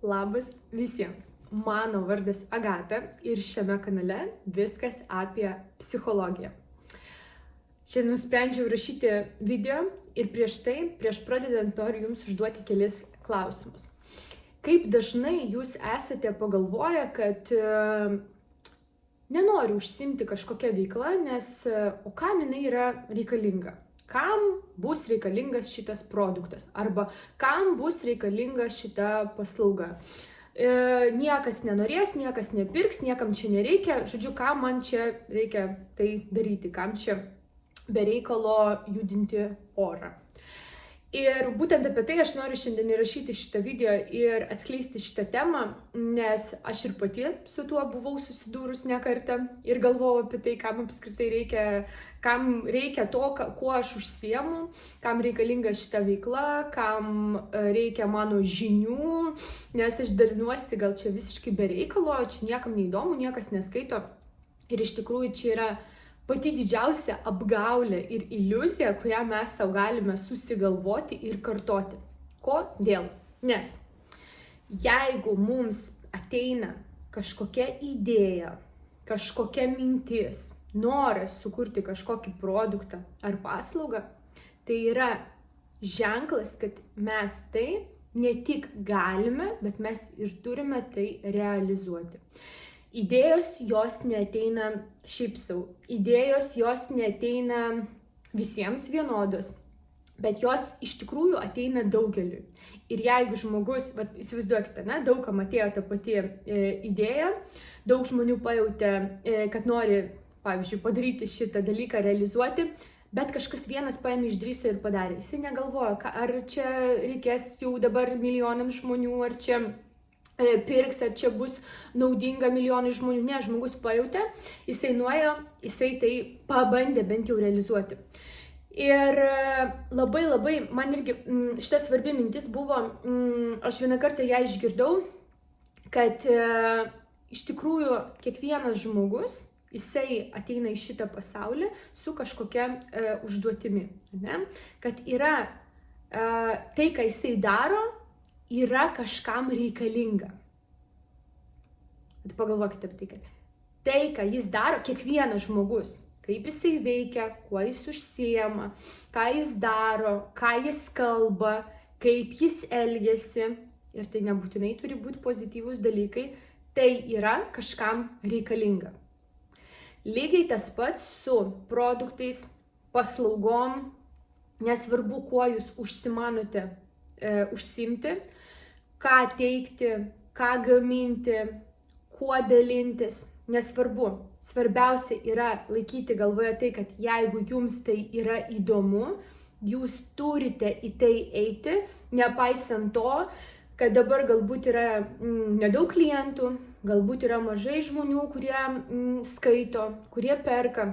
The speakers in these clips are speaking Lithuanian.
Labas visiems. Mano vardas Agata ir šiame kanale viskas apie psichologiją. Šiandien nusprendžiau rašyti video ir prieš pradedant noriu jums užduoti kelis klausimus. Kaip dažnai jūs esate pagalvoję, kad nenoriu užsiimti kažkokią veiklą, nes o kam jinai yra reikalinga? Kam bus reikalingas šitas produktas arba kam bus reikalinga šita paslauga. Niekas nenorės, niekas nepirks, niekam čia nereikia, žodžiu, kam man čia reikia tai daryti, kam čia be reikalo judinti orą. Ir būtent apie tai aš noriu šiandien įrašyti šitą video ir atskleisti šitą temą, nes aš ir pati su tuo buvau susidūrus ne kartą ir galvojau apie tai, kam apskritai reikia, kam reikia to, kuo aš užsiemu, kam reikalinga šita veikla, kam reikia mano žinių, nes aš dalinuosi gal čia visiškai be reikalo, čia niekam neįdomu, niekas neskaito ir iš tikrųjų čia yra pati didžiausia apgaulė ir iliuzija, kurią mes savo galime susigalvoti ir kartoti. Kodėl? Nes jeigu mums ateina kažkokia idėja, kažkokia mintis, noras sukurti kažkokį produktą ar paslaugą, tai yra ženklas, kad mes tai ne tik galime, bet mes ir turime tai realizuoti. Idėjos jos neateina šiaip sau, idėjos jos neateina visiems vienodos, bet jos iš tikrųjų ateina daugeliui. Ir jeigu žmogus, įsivaizduokite, daugam atėjo ta pati idėja, daug žmonių pajautė, kad nori, pavyzdžiui, padaryti šitą dalyką, realizuoti, bet kažkas vienas paėmė, išdrįso ir padarė. Jisai negalvojo, ar čia reikės jau dabar milijonams žmonių, ar čia pirks, ar čia bus naudinga milijonai žmonių. Ne, žmogus pajautė, jisai nuėjo, jisai tai pabandė bent jau realizuoti. Ir labai, man irgi šita svarbi mintis buvo, aš vieną kartą ją išgirdau, kad iš tikrųjų kiekvienas žmogus, jisai ateina į šitą pasaulį su kažkokia užduotimi. Ne? Kad yra tai, ką jisai daro, yra kažkam reikalinga. Bet pagalvokite apie tai, kad tai, ką jis daro, kiekvienas žmogus, kaip jisai veikia, kuo jis užsiema, ką jis daro, ką jis kalba, kaip jis elgiasi, ir tai nebūtinai turi būti pozityvūs dalykai, tai yra kažkam reikalinga. Lygiai tas pats su produktais, paslaugom, nesvarbu, kuo jūs užsimanote užsiimti, ką teikti, ką gaminti, kuo dalintis, nesvarbu. Svarbiausia yra laikyti galvoje tai, kad jeigu jums tai yra įdomu, jūs turite į tai eiti, nepaisant to, kad dabar galbūt yra nedaug klientų, galbūt yra mažai žmonių, kurie skaito, kurie perka.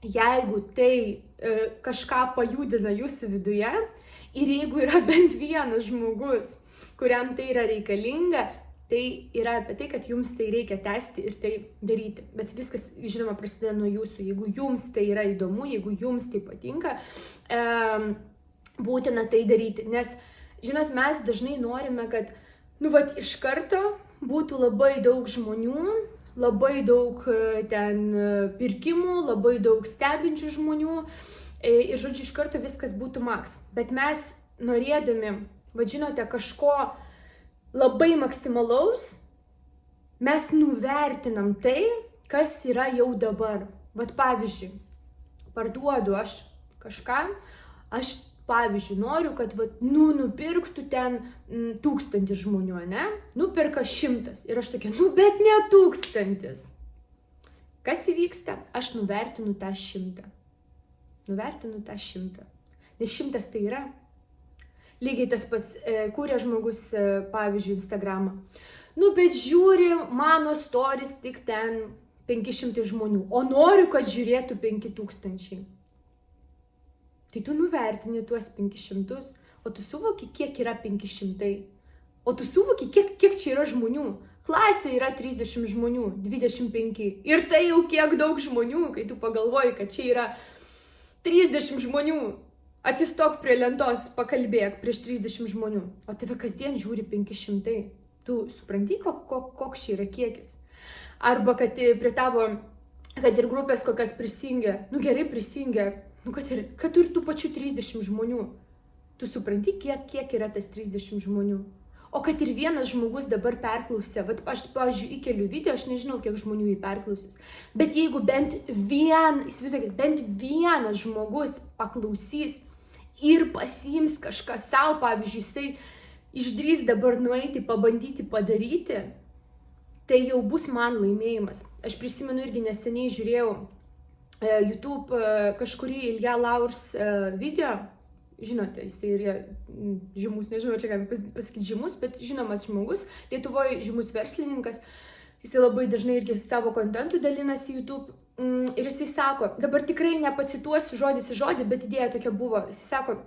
Jeigu tai kažką pajudina jūsų viduje ir jeigu yra bent vienas žmogus, kuriam tai yra reikalinga, tai yra apie tai, kad jums tai reikia tęsti ir tai daryti. Bet viskas, žinoma, prasideda nuo jūsų. Jeigu jums tai yra įdomu, jeigu jums tai patinka, būtina tai daryti. Nes, žinot, mes dažnai norime, kad, iš karto būtų labai daug žmonių, labai daug ten pirkimų, labai daug stebinčių žmonių ir, žodžiu, iš karto viskas būtų maks. Bet mes norėdami, žinote, kažko labai maksimalaus, mes nuvertinam tai, kas yra jau dabar. Pavyzdžiui, parduodu aš kažką, aš, pavyzdžiui, noriu, kad nupirktų ten 1000 žmonių, ne? Nuperka 100 ir aš tokia, bet ne 1000. Kas įvyksta? Aš nuvertinu tą 100. Nuvertinu tą 100. Nes 100 tai yra. Lygiai tas pats kūrė žmogus, pavyzdžiui, Instagramą. Bet žiūri mano stories tik ten 500 žmonių, o noriu, kad žiūrėtų 5000. Tai tu nuvertini tuos 500, o tu suvoki, kiek yra 500. O tu suvoki, kiek čia yra žmonių. Klasė yra 30 žmonių, 25. Ir tai jau kiek daug žmonių, kai tu pagalvoji, kad čia yra 30 žmonių. Atsistok prie lentos, pakalbėk prieš 30 žmonių, o tave kasdien žiūri 500. Tu supranti, koks čia yra kiekis. Arba kad prie tavo, kad ir grupės kokias prisijungia, nu gerai prisijungia, nu kad ir tų pačių 30 žmonių. Tu supranti, kiek yra tas 30 žmonių. O kad ir vienas žmogus dabar perklausė, aš, pavyzdžiui, įkeliu video, aš nežinau, kiek žmonių jį perklausys, bet jeigu bent vienas žmogus paklausys ir pasiims kažką savo, pavyzdžiui, jisai išdrįs dabar nueiti, pabandyti padaryti, tai jau bus man laimėjimas. Aš prisimenu irgi neseniai žiūrėjau YouTube kažkurį Ilja Laurs video. Žinote, jis yra žymus, nežinau, čia galime pasakyti žymus, bet žinomas žmogus, Lietuvoje žymus verslininkas, jis labai dažnai irgi savo kontentų dalinasi YouTube ir jisai sako, dabar tikrai nepacituosiu žodis į žodį, bet idėja tokia buvo, jisai sako,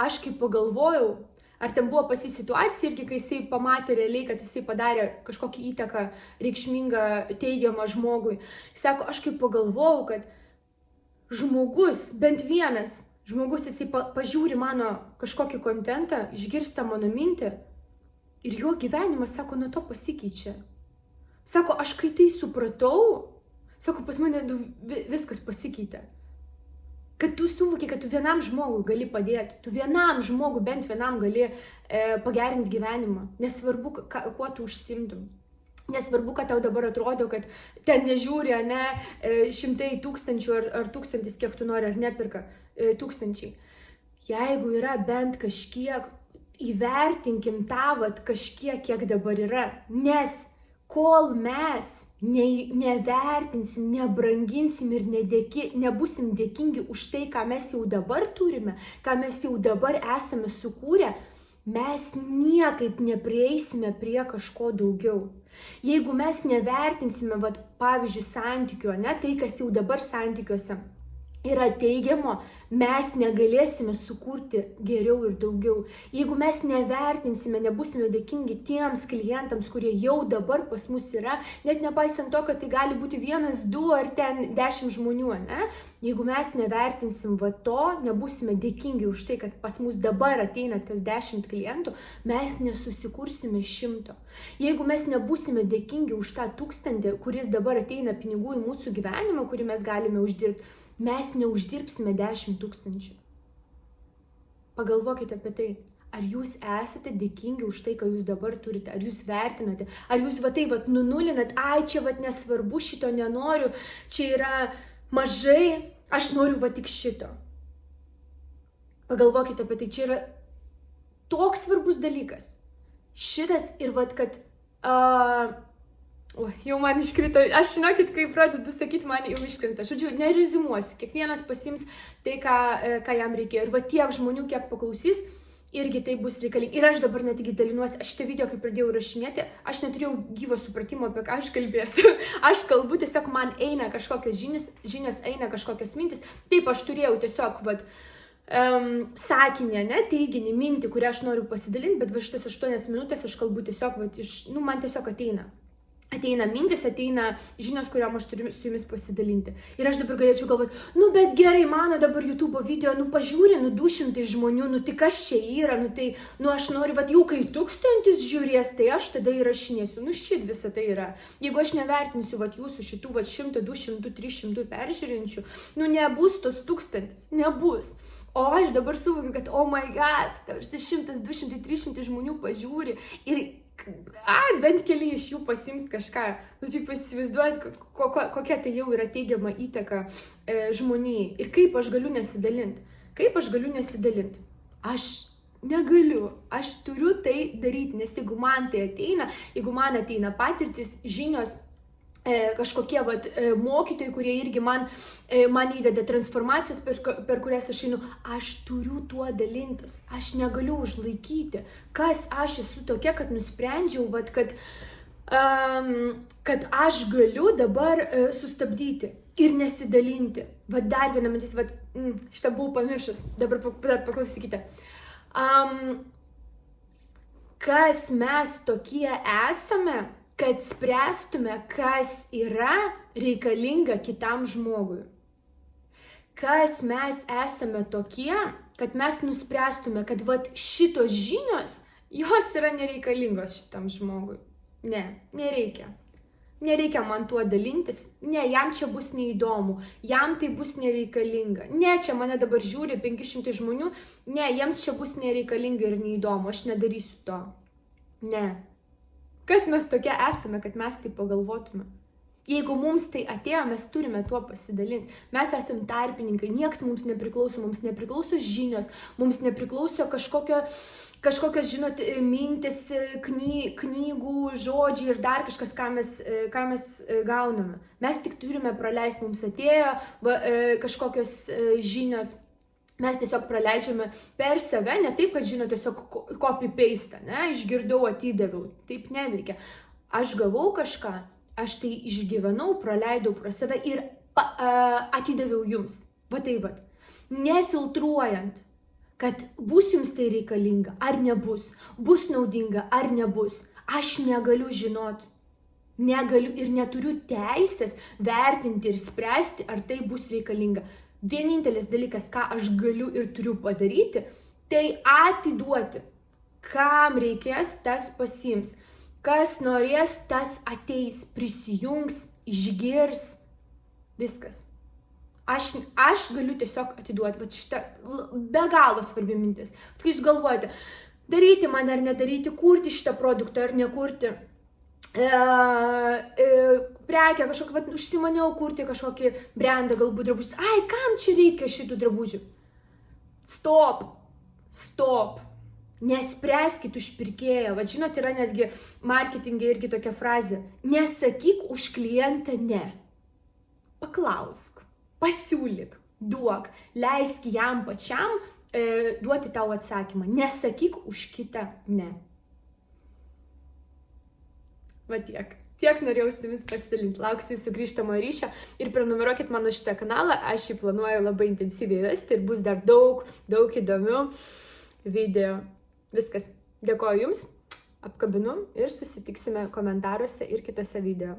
aš kaip pagalvojau, ar ten buvo pasi situacija irgi, kai jisai pamatė realiai, kad jisai padarė kažkokį įtaką reikšmingą, teigiamą žmogui, jis sako, aš kaip pagalvojau, kad žmogus, bent vienas, žmogus, jisai pažiūri mano kažkokį kontentą, išgirsta mano mintį ir jo gyvenimas, sako, nuo to pasikeičia. Sako, aš kai tai supratau, sako, pas mane viskas pasikeitė. Kad tu suvoki, kad tu vienam žmogui gali padėti, tu vienam žmogui, bent vienam gali pagerinti gyvenimą. Nesvarbu, kuo tu užsimtum. Nesvarbu, kad tau dabar atrodo, kad ten nežiūri, ne, 100 tūkstančių ar 1000, kiek tu nori, ar nepirka tūkstančiai. Jeigu yra bent kažkiek, įvertinkim tą kažkiek, kiek dabar yra. Nes kol mes nevertinsim, nebranginsim ir nebusim dėkingi už tai, ką mes jau dabar turime, ką mes jau dabar esame sukūrę, mes niekaip neprieisime prie kažko daugiau. Jeigu mes nevertinsime, pavyzdžiui, santykių, ne, tai, kas jau dabar santykiuose yra teigiamo, mes negalėsime sukurti geriau ir daugiau. Jeigu mes nevertinsime, nebusime dėkingi tiems klientams, kurie jau dabar pas mus yra, net nepaisant to, kad tai gali būti 1, 2 ar ten 10 žmonių, ne? Jeigu mes nevertinsim to, nebusime dėkingi už tai, kad pas mus dabar ateina tas 10 klientų, mes nesusikursime 100. Jeigu mes nebusime dėkingi už tą 1000, kuris dabar ateina pinigų į mūsų gyvenimą, kurį mes galime uždirbti, mes neuždirbsime 10 000. Pagalvokite apie tai. Ar jūs esate dėkingi už tai, ką jūs dabar turite? Ar jūs vertinate? Ar jūs nunulinat? Ai, čia nesvarbu, šito nenoriu, čia yra mažai, aš noriu tik šito. Pagalvokite apie tai, čia yra toks svarbus dalykas. Šitas ir kad... jau man iškrito, aš žinokit, kai pradedu sakyti, man jau iškrita. Žodžiu, nerezimuosiu, kiekvienas pasims tai, ką jam reikėjo. Ir tiek žmonių, kiek paklausys, irgi tai bus reikalinga. Ir aš dabar netgi dalinuosi, aš šitą video, kai pradėjau rašinėti, aš neturėjau gyvo supratimo, apie ką aš kalbėsiu. Aš kalbu, tiesiog man eina kažkokios žinios, eina kažkokios mintis. Taip, aš turėjau tiesiog, sakinį, ne, teiginį, mintį, kurią aš noriu pasidalinti, bet šitas 8 minutės aš kalbu tiesiog, man tiesiog ateina. Ateina mintis, ateina žinios, kuriam aš turiu su jumis pasidalinti. Ir aš dabar galėčiau galvoti, bet gerai, mano dabar YouTube video, pažiūri, 200 žmonių, tai kas čia yra, tai, aš noriu, jau kai 1000 žiūrės, tai aš tada įrašinėsiu, šit visą tai yra. Jeigu aš nevertinsiu, jūsų šitų, 100, 200, 300 peržiūrinčių, nebus tos 1000, nebus. O aš dabar suvokiu, kad, oh my god, 100, 200, 300 žmonių pažiūri ir bent keli iš jų pasiims kažką. Įsivaizduojat, kokia tai jau yra teigiama įtaka žmonijai. Ir kaip aš galiu nesidalinti? Kaip aš galiu nesidalinti? Aš negaliu. Aš turiu tai daryti, nes jeigu man tai ateina, jeigu man ateina patirtis, žinios, kažkokie mokytojai, kurie irgi man įdeda transformacijas, per kurias aš einu, aš turiu tuo dalintis, aš negaliu užlaikyti, kas aš esu tokia, kad nusprendžiau, kad aš galiu dabar sustabdyti ir nesidalinti. Dar viena mintis, šitą buvau pamiršus, dabar paklausykite. Kas mes tokie esame, kad spręstume, kas yra reikalinga kitam žmogui. Kas mes esame tokie, kad mes nuspręstume, kad šitos žinios jos yra nereikalingos šitam žmogui. Ne, nereikia. Nereikia man tuo dalintis, ne, jam čia bus neįdomu, jam tai bus nereikalinga. Ne, čia mane dabar žiūri 500 žmonių, ne, jiems čia bus nereikalinga ir neįdomu, aš nedarysiu to. Ne. Kas mes tokie esame, kad mes tai pagalvotume? Jeigu mums tai atėjo, mes turime tuo pasidalinti. Mes esame tarpininkai, nieks mums nepriklauso žinios, mums nepriklauso kažkokios, žinot, mintis, knygų, žodžiai ir dar kažkas, ką mes gauname. Mes tik turime praleisti, mums atėjo kažkokios žinios. Mes tiesiog praleidžiame per save, ne taip, kad žinot, tiesiog copy-paste, ne, išgirdau, atidaviau, taip neveikia. Aš gavau kažką, aš tai išgyvenau, praleidau pro save ir atidaviau jums. Va tai va. Nefiltruojant, kad bus jums tai reikalinga ar nebus, bus naudinga ar nebus. Aš negaliu žinoti. Negaliu ir neturiu teisės vertinti ir spręsti, ar tai bus reikalinga. Vienintelis dalykas, ką aš galiu ir turiu padaryti, tai atiduoti. Kam reikės, tas pasiims. Kas norės, tas ateis, prisijungs, išgirs. Viskas. Aš galiu tiesiog atiduoti. Va šitą be galo svarbi mintis. Kai jūs galvojate, daryti man ar nedaryti, kurti šitą produktą ar nekurti, prekę kažkokią, va, užsimaniau kurti kažkokį brandą, galbūt drabužius. Ai, kam čia reikia šitų drabužių? Stop. Nespręskit už pirkėją. Va, žinot, yra netgi marketinge irgi tokia frazė. Nesakyk už klientą ne. Paklausk, pasiūlyk, duok, leisk jam pačiam duoti tau atsakymą. Nesakyk už kitą ne. Va tiek. Tiek norėjau su jumis pasidalinti. Lauksiu jūsų grįžtamo ryšio ir prenumeruokit mano šitą kanalą. Aš jį planuoju labai intensyviai vesti ir bus dar daug įdomių video. Viskas. Dėkoju jums, apkabinu ir susitiksime komentaruose ir kitose video.